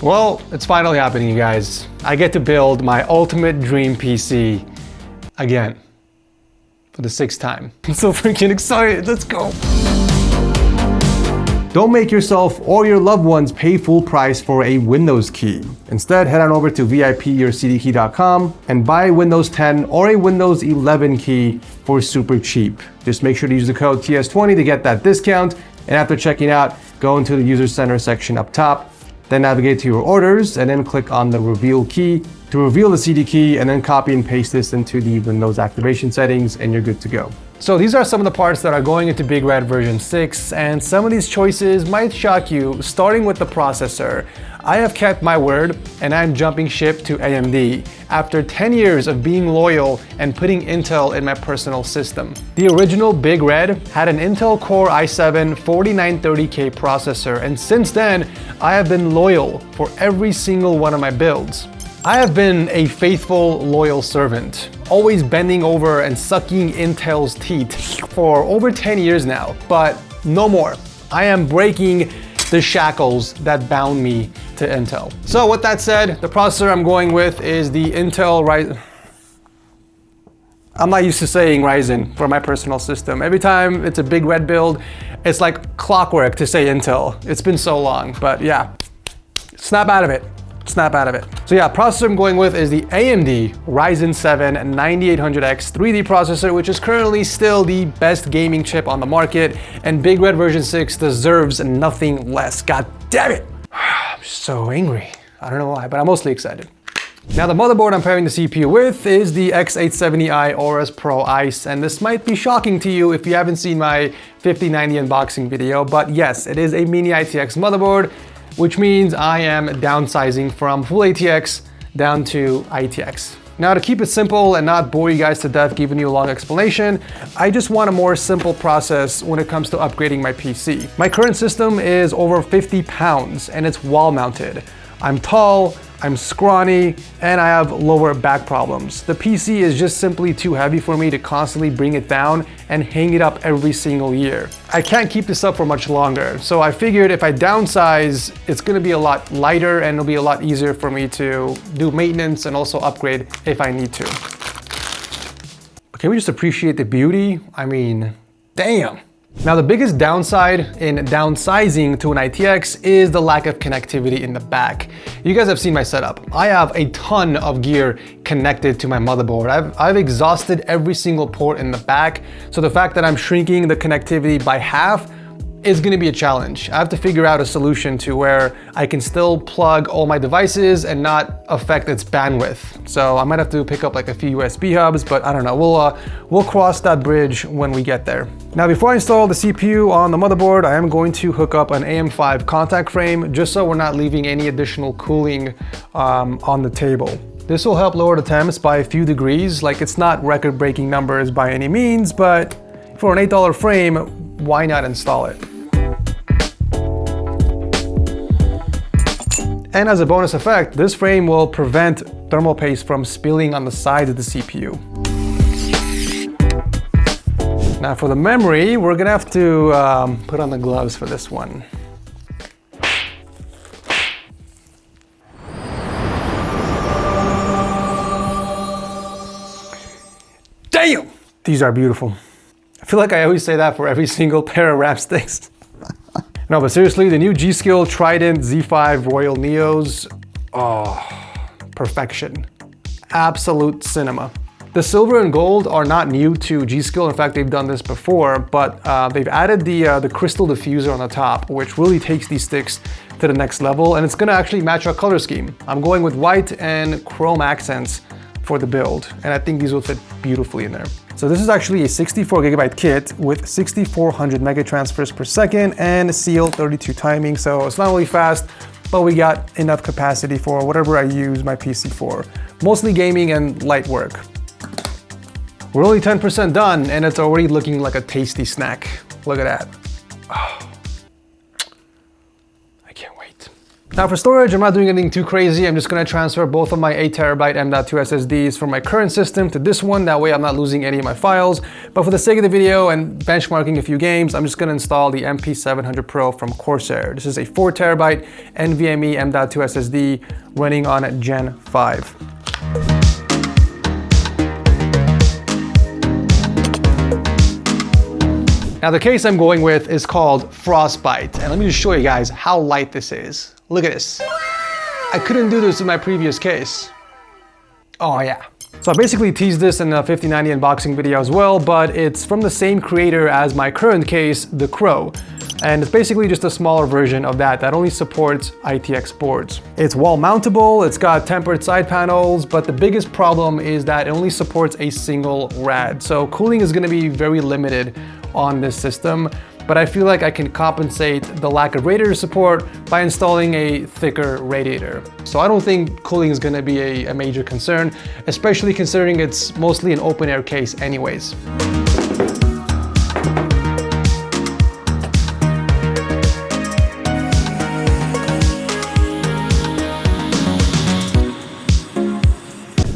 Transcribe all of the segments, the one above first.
Well, it's finally happening, you guys. I get to build my ultimate dream PC again for the 6th time. I'm so freaking excited. Let's go. Don't make yourself or your loved ones pay full price for a Windows key. Instead, head on over to vipyourcdkey.com and buy a Windows 10 or a Windows 11 key for super cheap. Just make sure to use the code TS20 to get that discount. And after checking out, go into the user center section up top, then navigate to your orders and then click on the reveal key to reveal the CD key, and then copy and paste this into the Windows activation settings and you're good to go. So these are some of the parts that are going into Big Red version 6, and some of these choices might shock you, starting with the processor. I have kept my word and I'm jumping ship to AMD after 10 years of being loyal and putting Intel in my personal system. The original Big Red had an Intel Core i7 4930K processor, and since then I have been loyal for every single one of my builds. I have been a faithful, loyal servant, always bending over and sucking Intel's teeth for over 10 years now, but no more. I am breaking the shackles that bound me to Intel. So with that said, the processor I'm going with is the Intel Ryzen. I'm not used to saying Ryzen for my personal system. Every time it's a Big Red build, it's like clockwork to say Intel. It's been so long, but yeah, snap out of it. Snap out of it. So yeah, processor I'm going with is the AMD Ryzen 7 9800X 3D processor, which is currently still the best gaming chip on the market, and Big Red version 6 deserves nothing less. God damn it. I'm so angry. I don't know why, but I'm mostly excited. Now the motherboard I'm pairing the CPU with is the X870i Aorus Pro Ice, and this might be shocking to you if you haven't seen my 5090 unboxing video, but yes, it is a mini ITX motherboard, which means I am downsizing from full ATX down to ITX. Now to keep it simple and not bore you guys to death giving you a long explanation, I just want a more simple process when it comes to upgrading my PC. My current system is over 50 pounds and it's wall mounted. I'm tall, I'm scrawny, and I have lower back problems. The PC is just simply too heavy for me to constantly bring it down and hang it up every single year. I can't keep this up for much longer, so I figured if I downsize, it's gonna be a lot lighter and it'll be a lot easier for me to do maintenance and also upgrade if I need to. But can we just appreciate the beauty? I mean, damn. Now the biggest downside in downsizing to an ITX is the lack of connectivity in the back. You guys have seen my setup. I have a ton of gear connected to my motherboard. I've exhausted every single port in the back, so the fact that I'm shrinking the connectivity by half is gonna be a challenge. I have to figure out a solution to where I can still plug all my devices and not affect its bandwidth. So I might have to pick up like a few USB hubs, but I don't know. We'll cross that bridge when we get there. Now, before I install the CPU on the motherboard, I am going to hook up an AM5 contact frame just so we're not leaving any additional cooling on the table. This will help lower the temps by a few degrees. Like, it's not record-breaking numbers by any means, but for an $8 frame, why not install it? And as a bonus effect, this frame will prevent thermal paste from spilling on the sides of the CPU. Now for the memory, we're gonna have to put on the gloves for this one. Damn! These are beautiful. I feel like I always say that for every single pair of RAM sticks. No, but seriously, the new G.Skill Trident Z5 Royal Neos, oh, perfection. Absolute cinema. The silver and gold are not new to G.Skill. In fact, they've done this before, but they've added the crystal diffuser on the top, which really takes these sticks to the next level, and it's gonna actually match our color scheme. I'm going with white and chrome accents for the build, and I think these will fit beautifully in there. So this is actually a 64GB kit with 6400 megatransfers per second and CL32 timing, so it's not only fast, but we got enough capacity for whatever I use my PC for. Mostly gaming and light work. We're only 10% done and it's already looking like a tasty snack. Look at that. Oh. I can't wait. Now for storage, I'm not doing anything too crazy. I'm just gonna transfer both of my 8TB M.2 SSDs from my current system to this one. That way I'm not losing any of my files. But for the sake of the video and benchmarking a few games, I'm just gonna install the MP700 Pro from Corsair. This is a 4TB NVMe M.2 SSD running on Gen 5. Now the case I'm going with is called Frostbite, and let me just show you guys how light this is. Look at this. I couldn't do this in my previous case. Oh yeah. So I basically teased this in a 5090 unboxing video as well, but it's from the same creator as my current case, the Crow. And it's basically just a smaller version of that only supports RTX boards. It's wall mountable, it's got tempered side panels, but the biggest problem is that it only supports a single rad. So cooling is gonna be very limited on this system, but I feel like I can compensate the lack of radiator support by installing a thicker radiator. So I don't think cooling is gonna be a major concern, especially considering it's mostly an open air case anyways.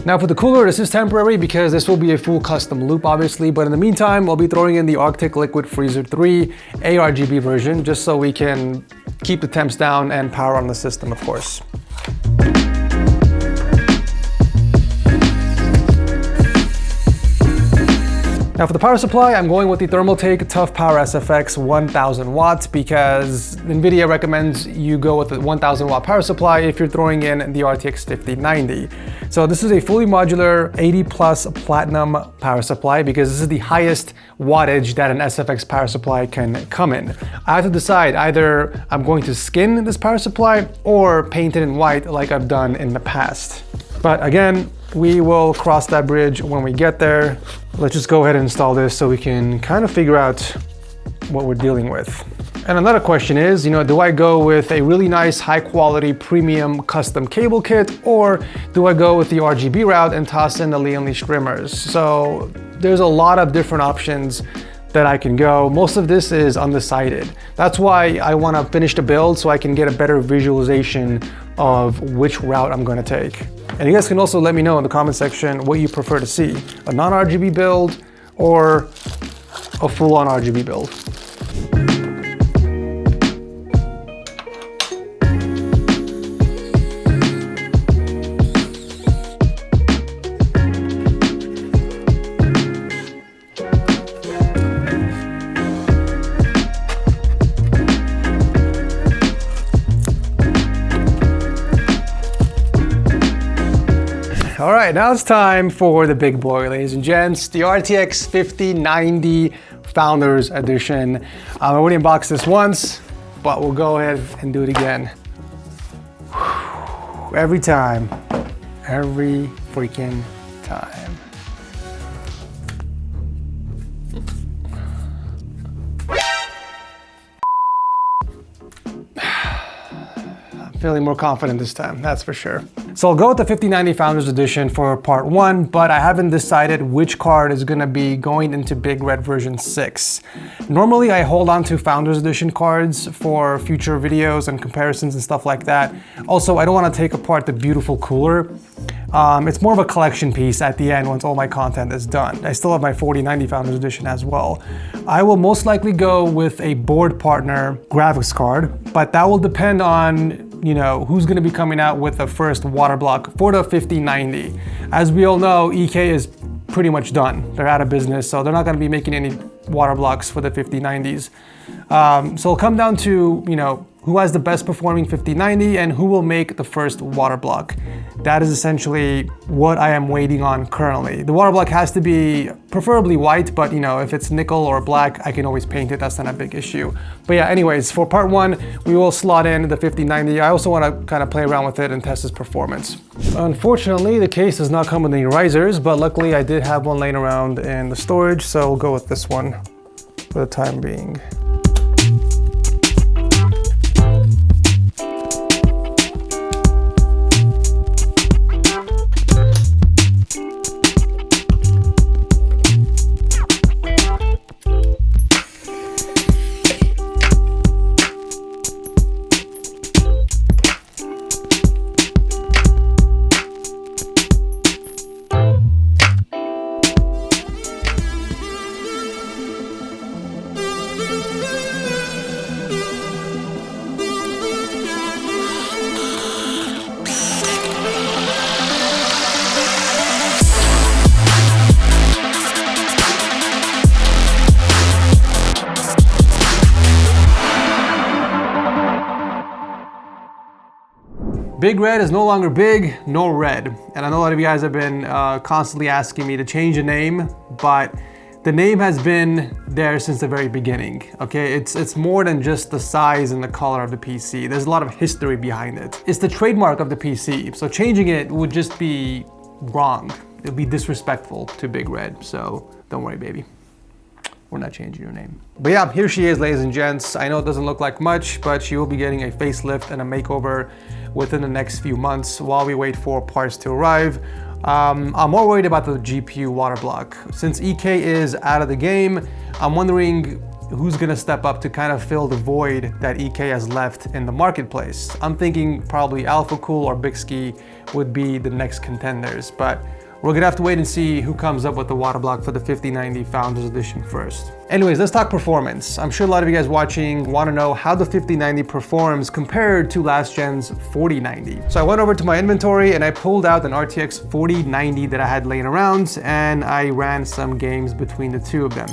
Now for the cooler, this is temporary because this will be a full custom loop obviously, but in the meantime, I'll be throwing in the Arctic Liquid Freezer 3 ARGB version just so we can keep the temps down and power on the system, of course. Now for the power supply, I'm going with the Thermaltake Tough Power SFX 1000 watts because NVIDIA recommends you go with the 1000 watt power supply if you're throwing in the RTX 5090. So this is a fully modular 80 plus platinum power supply because this is the highest wattage that an SFX power supply can come in. I have to decide either I'm going to skin this power supply or paint it in white like I've done in the past. But again, we will cross that bridge when we get there. Let's just go ahead and install this so we can kind of figure out what we're dealing with. And another question is, do I go with a really nice, high quality, premium custom cable kit, or do I go with the RGB route and toss in the Lian streamers? So there's a lot of different options that I can go. Most of this is undecided. That's why I want to finish the build so I can get a better visualization of which route I'm going to take. And you guys can also let me know in the comment section what you prefer to see, a non-RGB build or a full-on RGB build. All right, now it's time for the big boy, ladies and gents, the RTX 5090 Founders Edition. I already unboxed this once, but we'll go ahead and do it again. Every time, every freaking time. Feeling more confident this time, that's for sure. So I'll go with the 5090 Founders Edition for part 1, but I haven't decided which card is gonna be going into Big Red version 6. Normally I hold on to Founders Edition cards for future videos and comparisons and stuff like that. Also, I don't wanna take apart the beautiful cooler. It's more of a collection piece at the end once all my content is done. I still have my 4090 Founders Edition as well. I will most likely go with a board partner graphics card, but that will depend on who's going to be coming out with the first water block for the 5090. As we all know, EK is pretty much done. They're out of business, so they're not going to be making any water blocks for the 5090s. So it'll come down to, who has the best performing 5090 and who will make the first water block. That is essentially what I am waiting on currently. The water block has to be preferably white, but if it's nickel or black, I can always paint it. That's not a big issue. But yeah, anyways, for part 1, we will slot in the 5090. I also want to kind of play around with it and test its performance. Unfortunately, the case does not come with any risers, but luckily I did have one laying around in the storage, so we'll go with this one for the time being. Big Red is no longer big nor red. And I know a lot of you guys have been constantly asking me to change the name, but the name has been there since the very beginning, okay? It's more than just the size and the color of the PC. There's a lot of history behind it. It's the trademark of the PC, so changing it would just be wrong. It would be disrespectful to Big Red, so don't worry, baby. We're not changing your name. But yeah, here she is, ladies and gents. I know it doesn't look like much, but she will be getting a facelift and a makeover within the next few months while we wait for parts to arrive. I'm more worried about the GPU water block. Since EK is out of the game, I'm wondering who's gonna step up to kind of fill the void that EK has left in the marketplace. I'm thinking probably AlphaCool or Bixby would be the next contenders, but we're gonna have to wait and see who comes up with the water block for the 5090 Founders Edition first. Anyways, let's talk performance. I'm sure a lot of you guys watching wanna know how the 5090 performs compared to last gen's 4090. So I went over to my inventory and I pulled out an RTX 4090 that I had laying around, and I ran some games between the two of them.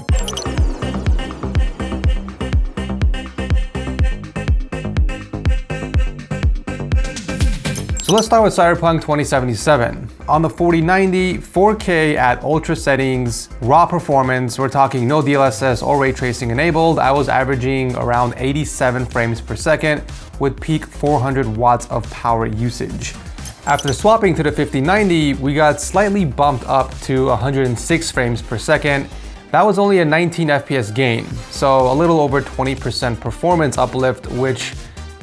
So let's start with Cyberpunk 2077. On the 4090, 4K at ultra settings, raw performance, we're talking no DLSS or ray tracing enabled, I was averaging around 87 frames per second with peak 400 watts of power usage. After swapping to the 5090, we got slightly bumped up to 106 frames per second. That was only a 19 FPS gain, so a little over 20% performance uplift, which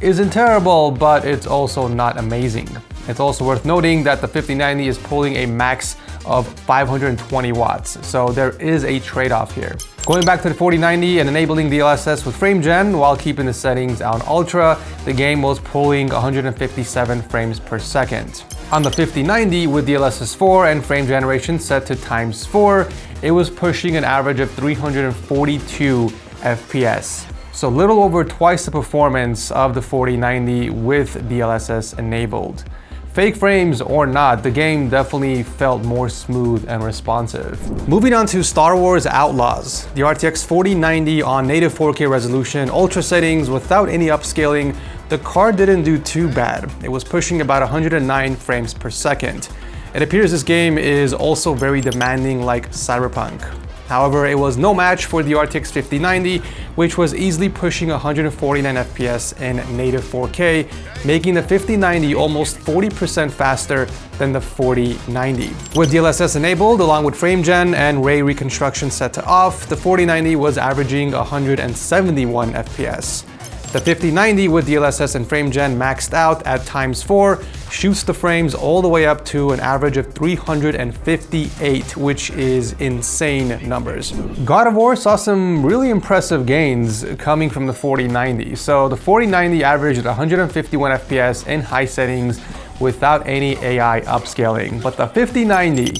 isn't terrible, but it's also not amazing. It's also worth noting that the 5090 is pulling a max of 520 watts, so there is a trade-off here. Going back to the 4090 and enabling DLSS with FrameGen while keeping the settings on Ultra, the game was pulling 157 frames per second. On the 5090 with DLSS 4 and frame generation set to ×4, it was pushing an average of 342 FPS. So little over twice the performance of the 4090 with DLSS enabled. Fake frames or not, the game definitely felt more smooth and responsive. Moving on to Star Wars Outlaws. The RTX 4090 on native 4K resolution, ultra settings without any upscaling, the card didn't do too bad. It was pushing about 109 frames per second. It appears this game is also very demanding like Cyberpunk. However, it was no match for the RTX 5090, which was easily pushing 149 FPS in native 4K, making the 5090 almost 40% faster than the 4090. With DLSS enabled, along with FrameGen and ray reconstruction set to off, the 4090 was averaging 171 FPS. The 5090 with DLSS and FrameGen maxed out at ×4 shoots the frames all the way up to an average of 358, which is insane numbers. God of War saw some really impressive gains coming from the 4090. So the 4090 averaged 151 FPS in high settings without any AI upscaling, but the 5090,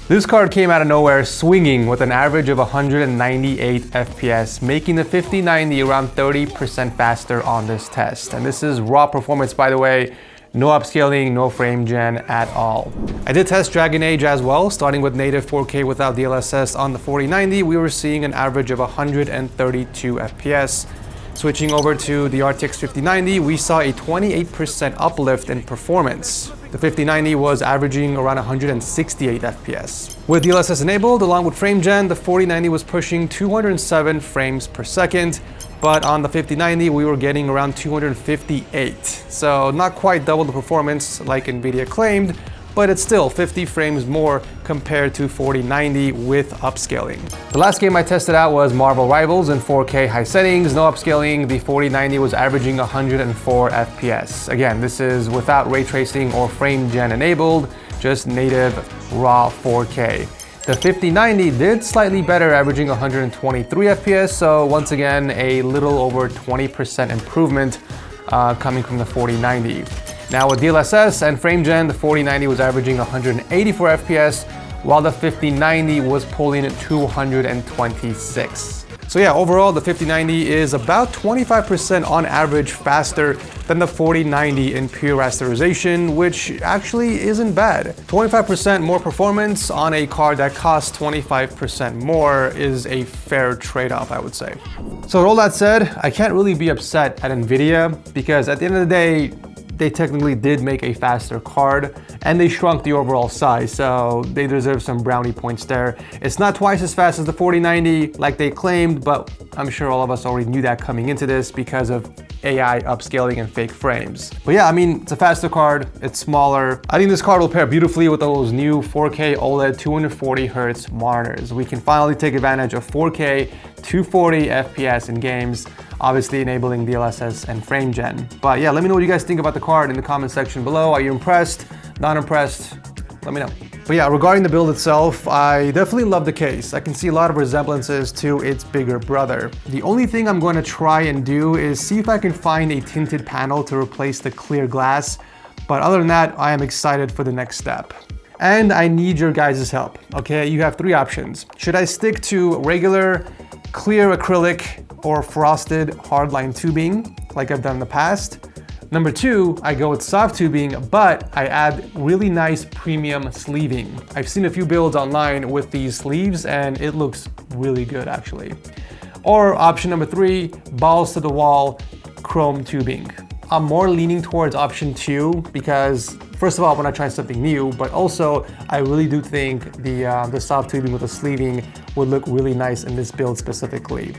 this card came out of nowhere swinging with an average of 198 FPS, making the 5090 around 30% faster on this test. And this is raw performance, by the way, no upscaling, no frame gen at all. I did test Dragon Age as well, starting with native 4K without DLSS on the 4090, we were seeing an average of 132 FPS. Switching over to the RTX 5090, we saw a 28% uplift in performance. The 5090 was averaging around 168 FPS. With DLSS enabled, along with FrameGen, the 4090 was pushing 207 frames per second, but on the 5090, we were getting around 258. So not quite double the performance like NVIDIA claimed, but it's still 50 frames more compared to 4090 with upscaling. The last game I tested out was Marvel Rivals in 4K high settings, no upscaling. The 4090 was averaging 104 FPS. Again, this is without ray tracing or frame gen enabled, just native raw 4K. The 5090 did slightly better, averaging 123 FPS, so once again, a little over 20% improvement coming from the 4090. Now with DLSS and FrameGen, the 4090 was averaging 184 FPS, while the 5090 was pulling at 226. So yeah, overall the 5090 is about 25% on average faster than the 4090 in pure rasterization, which actually isn't bad. 25% more performance on a card that costs 25% more is a fair trade-off, I would say. So with all that said, I can't really be upset at NVIDIA because at the end of the day, they technically did make a faster card and they shrunk the overall size, so they deserve some brownie points there. It's not twice as fast as the 4090 like they claimed, but I'm sure all of us already knew that coming into this because of AI upscaling and fake frames. But yeah, I mean, it's a faster card, it's smaller. I think this card will pair beautifully with those new 4K OLED 240 Hz monitors. We can finally take advantage of 4K 240 FPS in games, obviously enabling DLSS and frame gen. But yeah, let me know what you guys think about the card in the comment section below. Are you impressed? Not impressed? Let me know. But yeah, regarding the build itself, I definitely love the case. I can see a lot of resemblances to its bigger brother. The only thing I'm going to try and do is see if I can find a tinted panel to replace the clear glass. But other than that, I am excited for the next step. And I need your guys' help, okay? You have three options. Should I stick to regular clear acrylic or frosted hardline tubing like I've done in the past? Number two, I go with soft tubing, but I add really nice premium sleeving. I've seen a few builds online with these sleeves and it looks really good actually. Or option number three, balls to the wall chrome tubing. I'm more leaning towards option two because first of all, when I try something new, but also I really do think the soft tubing with the sleeving would look really nice in this build specifically.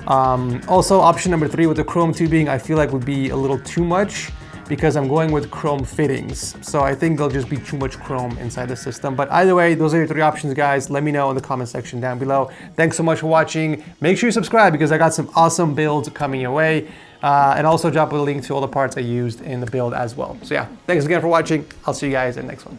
Also, option number three with the chrome tubing, I feel like would be a little too much because I'm going with chrome fittings. So I think there'll just be too much chrome inside the system. But either way, those are your three options, guys. Let me know in the comment section down below. Thanks so much for watching. Make sure you subscribe because I got some awesome builds coming your way. And also drop a link to all the parts I used in the build as well. So yeah, thanks again for watching. I'll see you guys in the next one.